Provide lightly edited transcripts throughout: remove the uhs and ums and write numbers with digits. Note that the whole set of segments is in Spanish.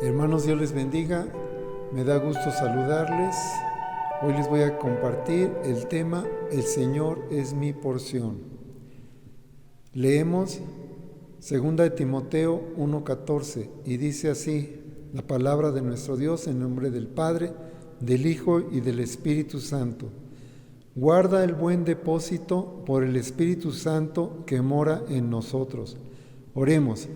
Hermanos, Dios les bendiga. Me da gusto saludarles. Hoy les voy a compartir el tema El Señor es mi porción. Leemos 2 de Timoteo 1:14 y dice así la palabra de nuestro Dios en nombre del Padre, del Hijo y del Espíritu Santo. Guarda el buen depósito por el Espíritu Santo que mora en nosotros. Oremos.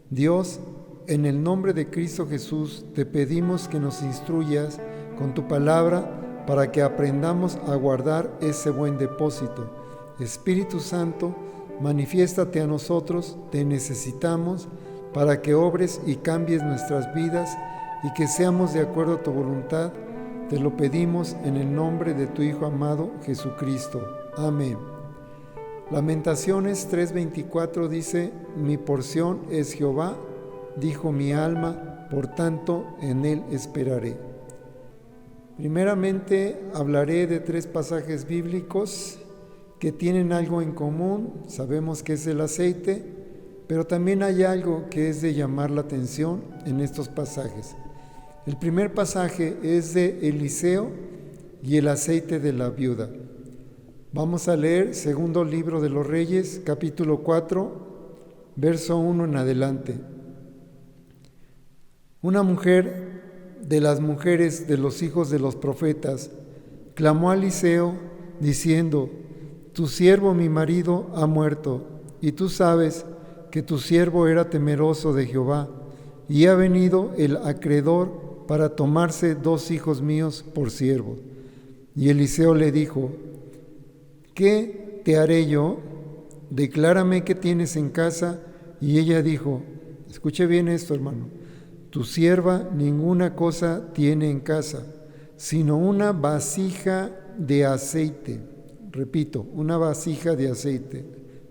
Dios, en el nombre de Cristo Jesús, te pedimos que nos instruyas con tu palabra para que aprendamos a guardar ese buen depósito. Espíritu Santo, manifiéstate a nosotros, te necesitamos para que obres y cambies nuestras vidas y que seamos de acuerdo a tu voluntad. Te lo pedimos en el nombre de tu Hijo amado, Jesucristo. Amén. Lamentaciones 3:24 dice: mi porción es Jehová, dijo mi alma, por tanto en él esperaré. Primeramente hablaré de 3 pasajes bíblicos que tienen algo en común. Sabemos que es el aceite, pero también hay algo que es de llamar la atención en estos pasajes. El primer pasaje es de Eliseo y el aceite de la viuda. Vamos a leer segundo libro de los Reyes, capítulo 4, verso 1 en adelante. Una mujer de las mujeres de los hijos de los profetas clamó a Eliseo diciendo: tu siervo mi marido ha muerto, y tú sabes que tu siervo era temeroso de Jehová, y ha venido el acreedor para tomarse 2 hijos míos por siervos. Y Eliseo le dijo: ¿qué te haré yo? Declárame qué tienes en casa. Y ella dijo: escuche bien esto, hermano, tu sierva ninguna cosa tiene en casa, sino una vasija de aceite. Repito, una vasija de aceite.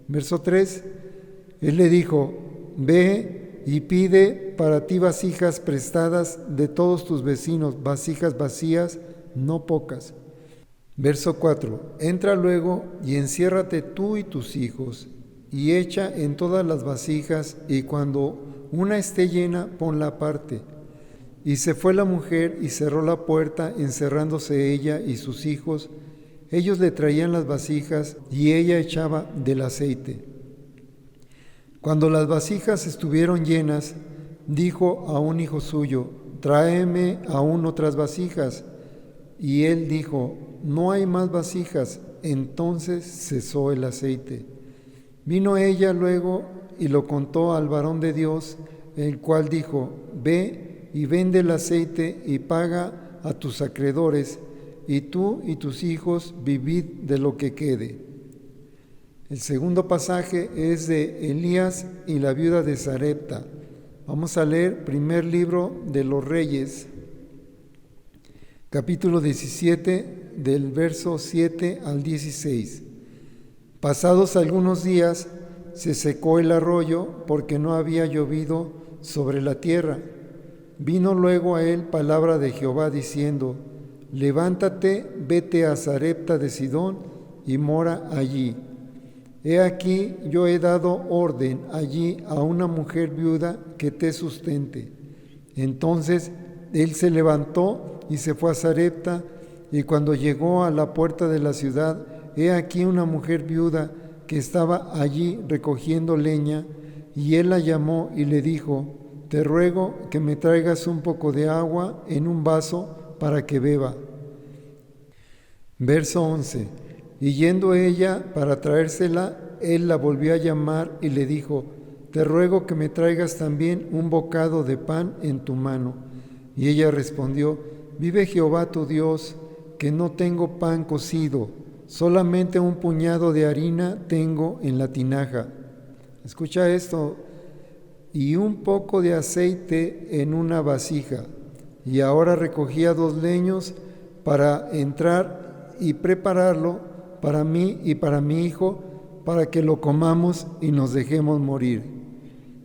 Verso 3, él le dijo: ve y pide para ti vasijas prestadas de todos tus vecinos, vasijas vacías, no pocas. Verso 4, entra luego y enciérrate tú y tus hijos, y echa en todas las vasijas, y cuando una esté llena, ponla aparte. Y se fue la mujer y cerró la puerta, encerrándose ella y sus hijos. Ellos le traían las vasijas y ella echaba del aceite. Cuando las vasijas estuvieron llenas, dijo a un hijo suyo: tráeme aún otras vasijas. Y él dijo: no hay más vasijas. Entonces cesó el aceite. Vino ella luego y lo contó al varón de Dios, el cual dijo: ve y vende el aceite y paga a tus acreedores, y tú y tus hijos vivid de lo que quede. El segundo pasaje es de Elías y la viuda de Sarepta. Vamos a leer primer libro de los Reyes, capítulo 17, del verso 7 al 16. Pasados algunos días, se secó el arroyo porque no había llovido sobre la tierra. Vino luego a él palabra de Jehová diciendo: levántate, vete a Sarepta de Sidón y mora allí. He aquí, yo he dado orden allí a una mujer viuda que te sustente. Entonces él se levantó y se fue a Sarepta, y cuando llegó a la puerta de la ciudad, he aquí una mujer viuda que estaba allí recogiendo leña, y él la llamó y le dijo: te ruego que me traigas un poco de agua en un vaso para que beba. Verso 11. Y yendo ella para traérsela, él la volvió a llamar y le dijo: te ruego que me traigas también un bocado de pan en tu mano. Y ella respondió: vive Jehová tu Dios, que no tengo pan cocido, solamente un puñado de harina tengo en la tinaja. Escucha esto: y un poco de aceite en una vasija. Y ahora recogía 2 leños para entrar y prepararlo para mí y para mi hijo, para que lo comamos y nos dejemos morir.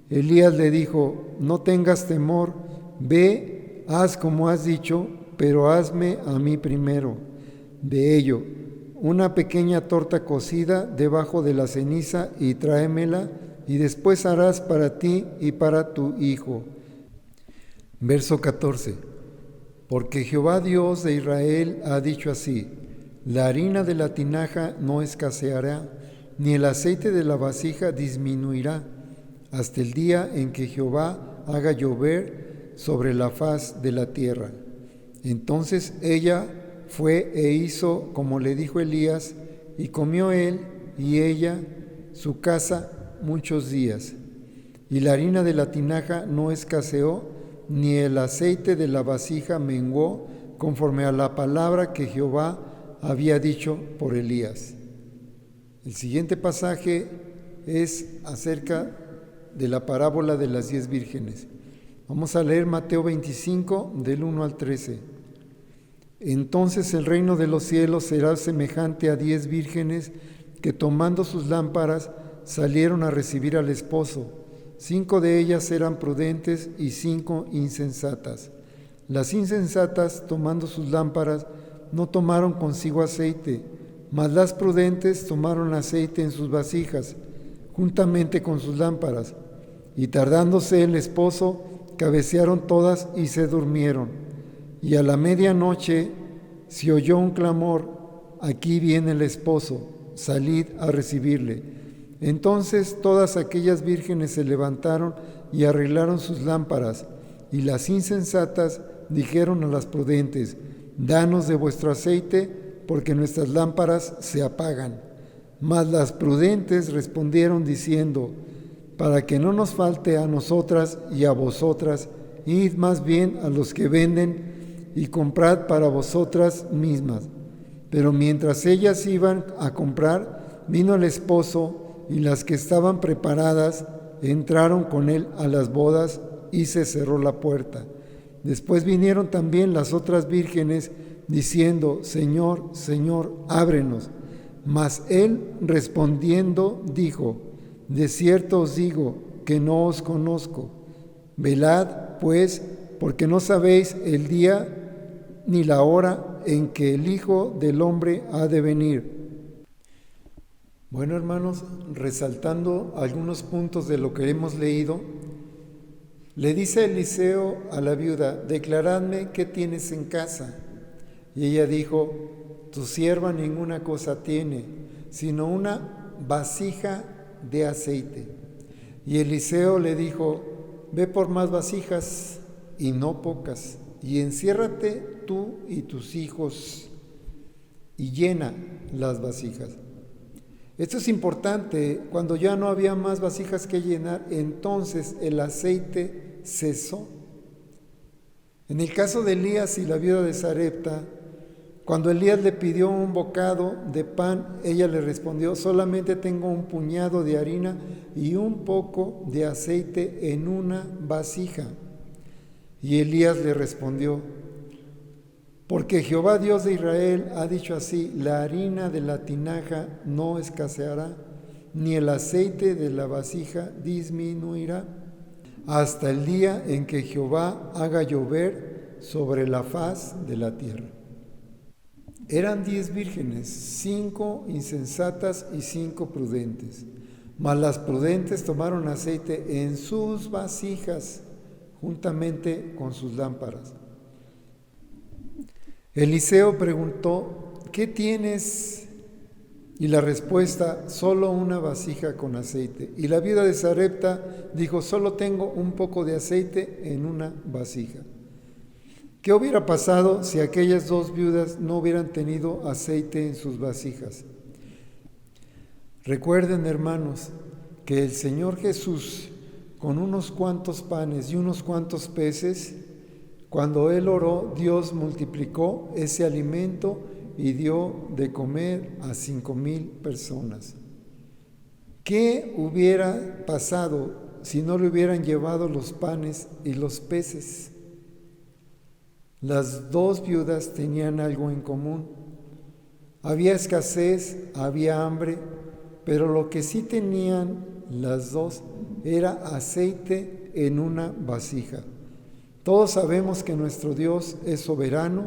Elías le dijo: no tengas temor, ve, haz como has dicho, pero hazme a mí primero de ello una pequeña torta cocida debajo de la ceniza y tráemela, y después harás para ti y para tu hijo. Verso 14. Porque Jehová Dios de Israel ha dicho así: la harina de la tinaja no escaseará, ni el aceite de la vasija disminuirá, hasta el día en que Jehová haga llover sobre la faz de la tierra. Entonces ella fue e hizo como le dijo Elías, y comió él y ella, su casa, muchos días. Y la harina de la tinaja no escaseó, ni el aceite de la vasija menguó, conforme a la palabra que Jehová había dicho por Elías. El siguiente pasaje es acerca de la parábola de las 10 vírgenes. Vamos a leer Mateo 25, del 1 al 13. Entonces el reino de los cielos será semejante a 10 vírgenes que tomando sus lámparas salieron a recibir al esposo. 5 de ellas eran prudentes y 5 insensatas. Las insensatas, tomando sus lámparas, no tomaron consigo aceite, mas las prudentes tomaron aceite en sus vasijas, juntamente con sus lámparas. Y tardándose el esposo, cabecearon todas y se durmieron. Y a la medianoche se oyó un clamor: aquí viene el esposo, salid a recibirle. Entonces todas aquellas vírgenes se levantaron y arreglaron sus lámparas, y las insensatas dijeron a las prudentes: danos de vuestro aceite, porque nuestras lámparas se apagan. Mas las prudentes respondieron diciendo: para que no nos falte a nosotras y a vosotras, id más bien a los que venden y comprad para vosotras mismas. Pero mientras ellas iban a comprar, vino el esposo, y las que estaban preparadas entraron con él a las bodas, y se cerró la puerta. Después vinieron también las otras vírgenes, diciendo: Señor, Señor, ábrenos. Mas él respondiendo dijo: de cierto os digo que no os conozco. Velad, pues, porque no sabéis el día ni la hora en que el Hijo del Hombre ha de venir. Bueno, hermanos, resaltando algunos puntos de lo que hemos leído, le dice Eliseo a la viuda: declaradme qué tienes en casa. Y ella dijo: tu sierva ninguna cosa tiene, sino una vasija de aceite. Y Eliseo le dijo: ve por más vasijas, y no pocas, y enciérrate tú y tus hijos, y llena las vasijas. Esto es importante. Cuando ya no había más vasijas que llenar, entonces el aceite cesó. En el caso de Elías y la viuda de Sarepta, cuando Elías le pidió un bocado de pan, ella le respondió: solamente tengo un puñado de harina y un poco de aceite en una vasija. Y Elías le respondió: porque Jehová Dios de Israel ha dicho así: la harina de la tinaja no escaseará, ni el aceite de la vasija disminuirá, hasta el día en que Jehová haga llover sobre la faz de la tierra. Eran 10 vírgenes, 5 insensatas y 5 prudentes. Mas las prudentes tomaron aceite en sus vasijas, juntamente con sus lámparas. Eliseo preguntó: ¿qué tienes? Y la respuesta: solo una vasija con aceite. Y la viuda de Sarepta dijo: solo tengo un poco de aceite en una vasija. ¿Qué hubiera pasado si aquellas dos viudas no hubieran tenido aceite en sus vasijas? Recuerden, hermanos, que el Señor Jesús, con unos cuantos panes y unos cuantos peces, cuando Él oró, Dios multiplicó ese alimento y dio de comer a 5,000 personas. ¿Qué hubiera pasado si no le hubieran llevado los panes y los peces? Las dos viudas tenían algo en común. Había escasez, había hambre, pero lo que sí tenían las dos era aceite en una vasija. Todos sabemos que nuestro Dios es soberano,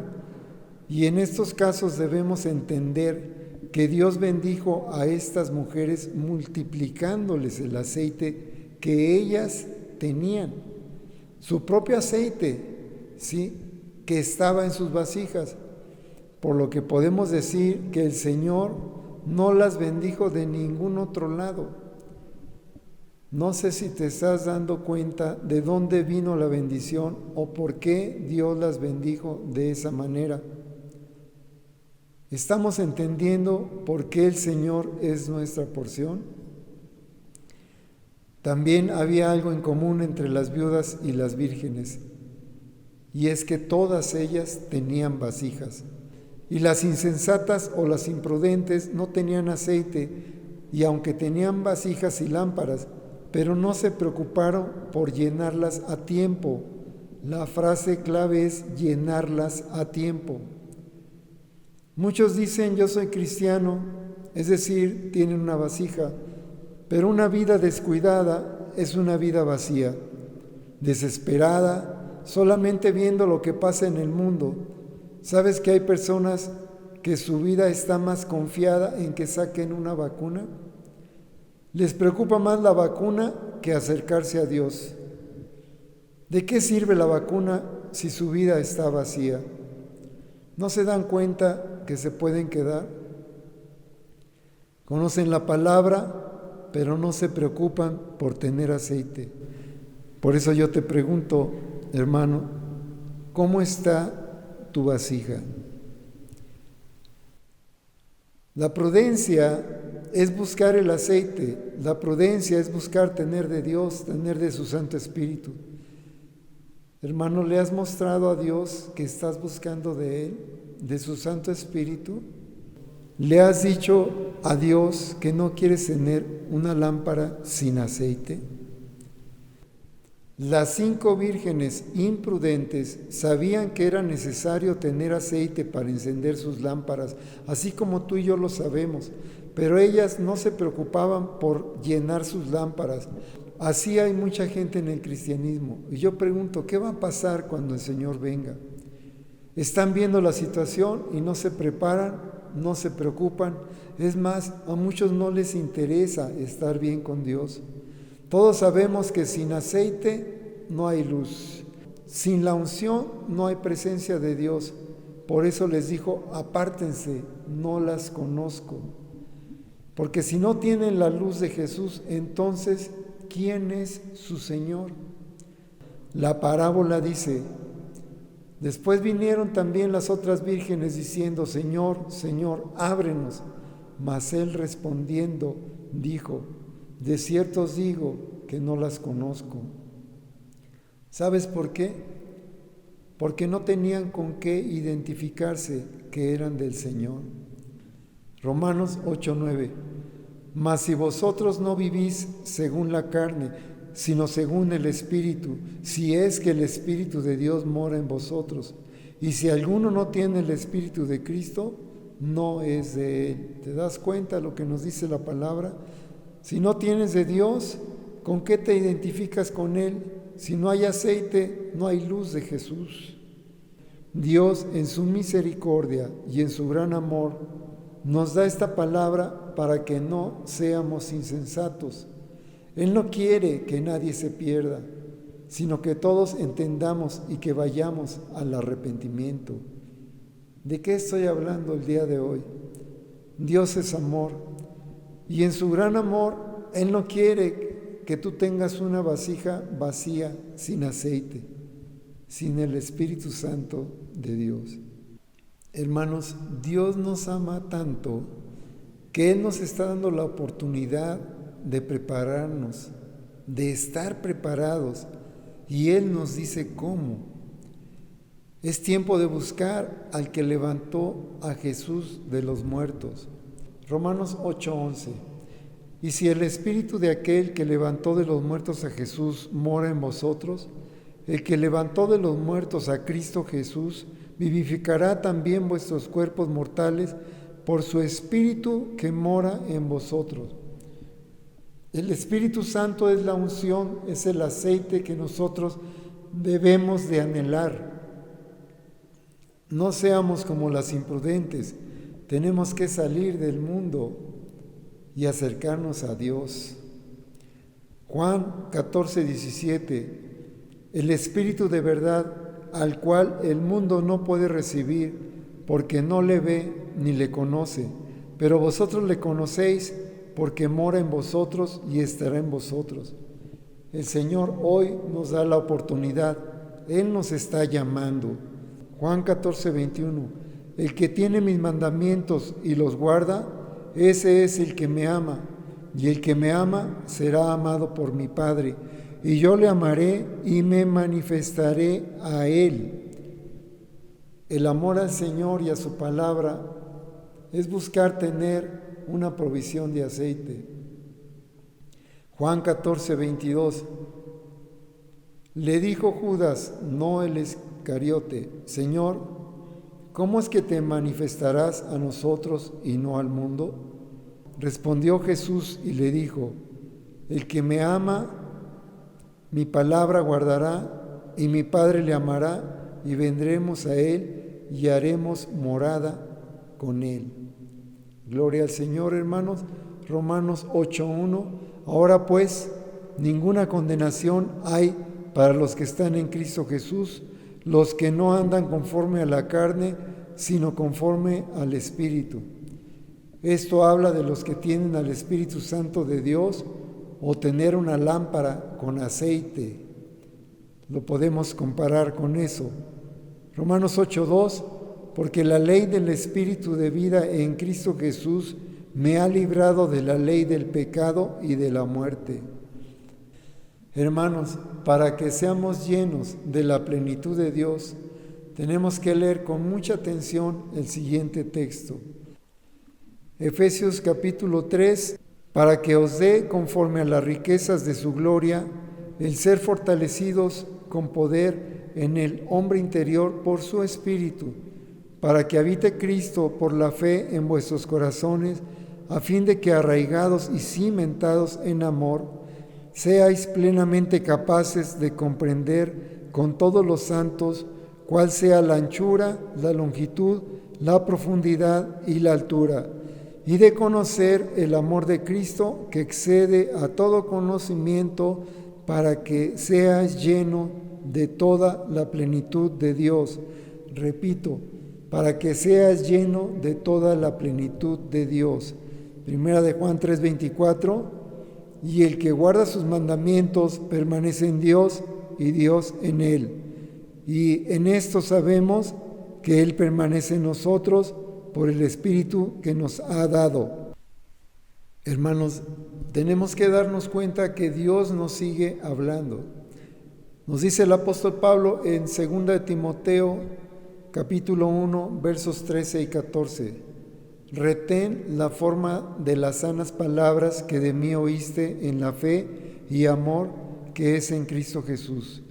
y en estos casos debemos entender que Dios bendijo a estas mujeres multiplicándoles el aceite que ellas tenían. su propio aceite, ¿sí?, que estaba en sus vasijas, por lo que podemos decir que el Señor no las bendijo de ningún otro lado. No sé si te estás dando cuenta de dónde vino la bendición o por qué Dios las bendijo de esa manera. ¿Estamos entendiendo por qué el Señor es nuestra porción? También había algo en común entre las viudas y las vírgenes, y es que todas ellas tenían vasijas, y las insensatas o las imprudentes no tenían aceite, y aunque tenían vasijas y lámparas, pero no se preocuparon por llenarlas a tiempo. La frase clave es llenarlas a tiempo. Muchos dicen yo soy cristiano, es decir, tienen una vasija, pero una vida descuidada es una vida vacía, desesperada, solamente viendo lo que pasa en el mundo. ¿Sabes que hay personas que su vida está más confiada en que saquen una vacuna? Les preocupa más la vacuna que acercarse a Dios. ¿De qué sirve la vacuna si su vida está vacía? ¿No se dan cuenta que se pueden quedar? Conocen la palabra, pero no se preocupan por tener aceite. Por eso yo te pregunto, hermano, ¿cómo está tu vasija? La prudencia es buscar el aceite, la prudencia es buscar tener de Dios, tener de su Santo Espíritu. Hermano, ¿le has mostrado a Dios que estás buscando de Él, de su Santo Espíritu? ¿Le has dicho a Dios que no quieres tener una lámpara sin aceite? Las 5 vírgenes imprudentes sabían que era necesario tener aceite para encender sus lámparas, así como tú y yo lo sabemos, pero ellas no se preocupaban por llenar sus lámparas. Así hay mucha gente en el cristianismo. Y yo pregunto, ¿qué va a pasar cuando el Señor venga? Están viendo la situación y no se preparan, no se preocupan. Es más, a muchos no les interesa estar bien con Dios. Todos sabemos que sin aceite no hay luz. Sin la unción no hay presencia de Dios. Por eso les dijo, apártense, no las conozco. Porque si no tienen la luz de Jesús, entonces, ¿quién es su Señor? La parábola dice, después vinieron también las otras vírgenes diciendo, Señor, Señor, ábrenos. Mas él respondiendo dijo, de cierto os digo que no las conozco. ¿Sabes por qué? Porque no tenían con qué identificarse que eran del Señor. Romanos 8:9. Mas si vosotros no vivís según la carne, sino según el Espíritu, si es que el Espíritu de Dios mora en vosotros, y si alguno no tiene el Espíritu de Cristo, no es de Él. ¿Te das cuenta lo que nos dice la palabra? Si no tienes de Dios, ¿con qué te identificas con Él? Si no hay aceite, no hay luz de Jesús. Dios, en su misericordia y en su gran amor, nos da esta palabra para que no seamos insensatos. Él no quiere que nadie se pierda, sino que todos entendamos y que vayamos al arrepentimiento. ¿De qué estoy hablando el día de hoy? Dios es amor, y en su gran amor, Él no quiere que tú tengas una vasija vacía, sin aceite, sin el Espíritu Santo de Dios. Hermanos, Dios nos ama tanto que Él nos está dando la oportunidad de prepararnos, de estar preparados, y Él nos dice cómo. Es tiempo de buscar al que levantó a Jesús de los muertos. Romanos 8:11. Y si el Espíritu de aquel que levantó de los muertos a Jesús mora en vosotros, el que levantó de los muertos a Cristo Jesús vivificará también vuestros cuerpos mortales por su Espíritu que mora en vosotros. El Espíritu Santo es la unción, es el aceite que nosotros debemos de anhelar. No seamos como las imprudentes, tenemos que salir del mundo y acercarnos a Dios. Juan 14:17. el Espíritu de verdad, al cual el mundo no puede recibir, porque no le ve ni le conoce, pero vosotros le conocéis, porque mora en vosotros y estará en vosotros. El Señor hoy nos da la oportunidad, Él nos está llamando. Juan 14:21, el que tiene mis mandamientos y los guarda, ese es el que me ama, y el que me ama será amado por mi Padre, y yo le amaré y me manifestaré a Él. El amor al Señor y a su palabra es buscar tener una provisión de aceite. Juan 14:22, le dijo Judas, no el Iscariote, Señor, ¿cómo es que te manifestarás a nosotros y no al mundo? Respondió Jesús y le dijo, el que me ama, mi palabra guardará, y mi Padre le amará, y vendremos a Él y haremos morada con Él. Gloria al Señor, hermanos. Romanos 8:1. Ahora pues, ninguna condenación hay para los que están en Cristo Jesús, los que no andan conforme a la carne, sino conforme al Espíritu. Esto habla de los que tienen al Espíritu Santo de Dios, o tener una lámpara con aceite. Lo podemos comparar con eso. Romanos 8:2, porque la ley del Espíritu de vida en Cristo Jesús me ha librado de la ley del pecado y de la muerte. Hermanos, para que seamos llenos de la plenitud de Dios, tenemos que leer con mucha atención el siguiente texto. Efesios capítulo 3, para que os dé, conforme a las riquezas de su gloria, el ser fortalecidos con poder en el hombre interior por su Espíritu, para que habite Cristo por la fe en vuestros corazones, a fin de que arraigados y cimentados en amor, seáis plenamente capaces de comprender con todos los santos cuál sea la anchura, la longitud, la profundidad y la altura, y de conocer el amor de Cristo que excede a todo conocimiento, para que seas lleno de toda la plenitud de Dios. Repito, para que seas lleno de toda la plenitud de Dios. Primera de Juan 3:24, y el que guarda sus mandamientos permanece en Dios y Dios en él. Y en esto sabemos que Él permanece en nosotros por el Espíritu que nos ha dado. Hermanos, tenemos que darnos cuenta que Dios nos sigue hablando. Nos dice el apóstol Pablo en 2 de Timoteo, capítulo 1, versos 13 y 14. Retén la forma de las sanas palabras que de mí oíste en la fe y amor que es en Cristo Jesús.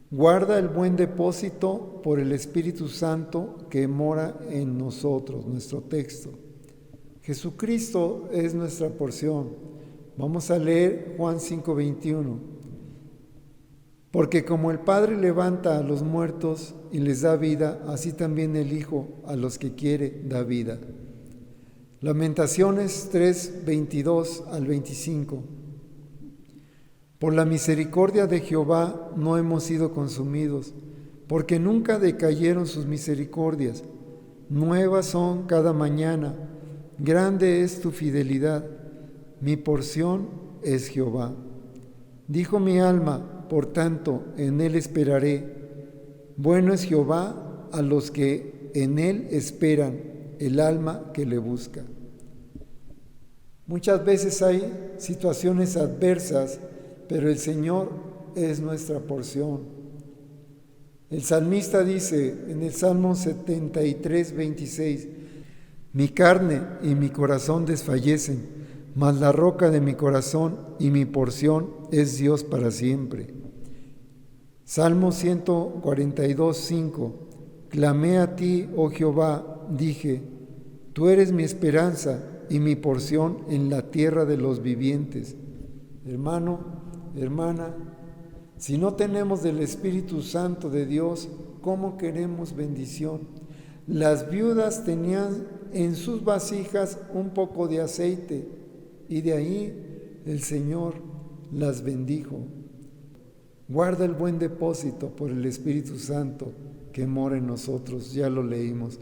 Guarda el buen depósito por el Espíritu Santo que mora en nosotros, nuestro texto. Jesucristo es nuestra porción. Vamos a leer Juan 5:21. Porque como el Padre levanta a los muertos y les da vida, así también el Hijo a los que quiere da vida. Lamentaciones 3:22 al 25. Por la misericordia de Jehová no hemos sido consumidos, porque nunca decayeron sus misericordias. Nuevas son cada mañana, grande es tu fidelidad. Mi porción es Jehová. Dijo mi alma, por tanto, en él esperaré. Bueno es Jehová a los que en él esperan, el alma que le busca. Muchas veces hay situaciones adversas, pero el Señor es nuestra porción. El salmista dice en el Salmo 73:26, mi carne y mi corazón desfallecen, mas la roca de mi corazón y mi porción es Dios para siempre. Salmo 142:5, clamé a ti, oh Jehová, dije, tú eres mi esperanza y mi porción en la tierra de los vivientes. Hermano, hermana, si no tenemos del Espíritu Santo de Dios, ¿cómo queremos bendición? Las viudas tenían en sus vasijas un poco de aceite y de ahí el Señor las bendijo. Guarda el buen depósito por el Espíritu Santo que mora en nosotros. Ya lo leímos.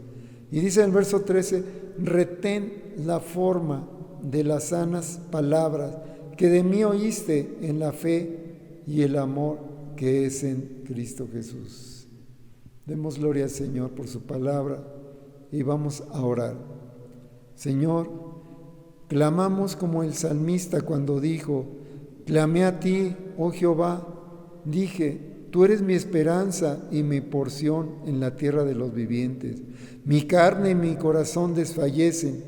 Y dice en el verso 13, retén la forma de las sanas palabras que de mí oíste en la fe y el amor que es en Cristo Jesús. Demos gloria al Señor por su palabra y vamos a orar. Señor, clamamos como el salmista cuando dijo, clamé a ti, oh Jehová, dije, tú eres mi esperanza y mi porción en la tierra de los vivientes. Mi carne y mi corazón desfallecen,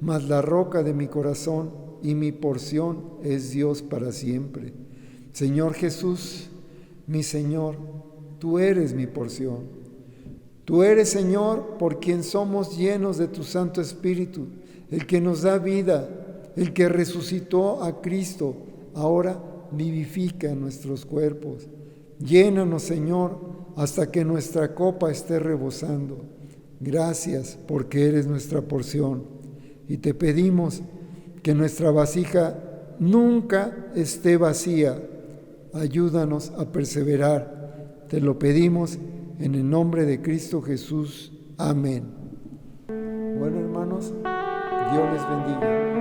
mas la roca de mi corazón y mi porción es Dios para siempre. Señor Jesús, mi Señor, tú eres mi porción. Tú eres, Señor, por quien somos llenos de tu Santo Espíritu, el que nos da vida, el que resucitó a Cristo, ahora vivifica nuestros cuerpos. Llénanos, Señor, hasta que nuestra copa esté rebosando. Gracias porque eres nuestra porción. Y te pedimos que nuestra vasija nunca esté vacía. Ayúdanos a perseverar. Te lo pedimos en el nombre de Cristo Jesús. Amén. Bueno, hermanos, Dios les bendiga.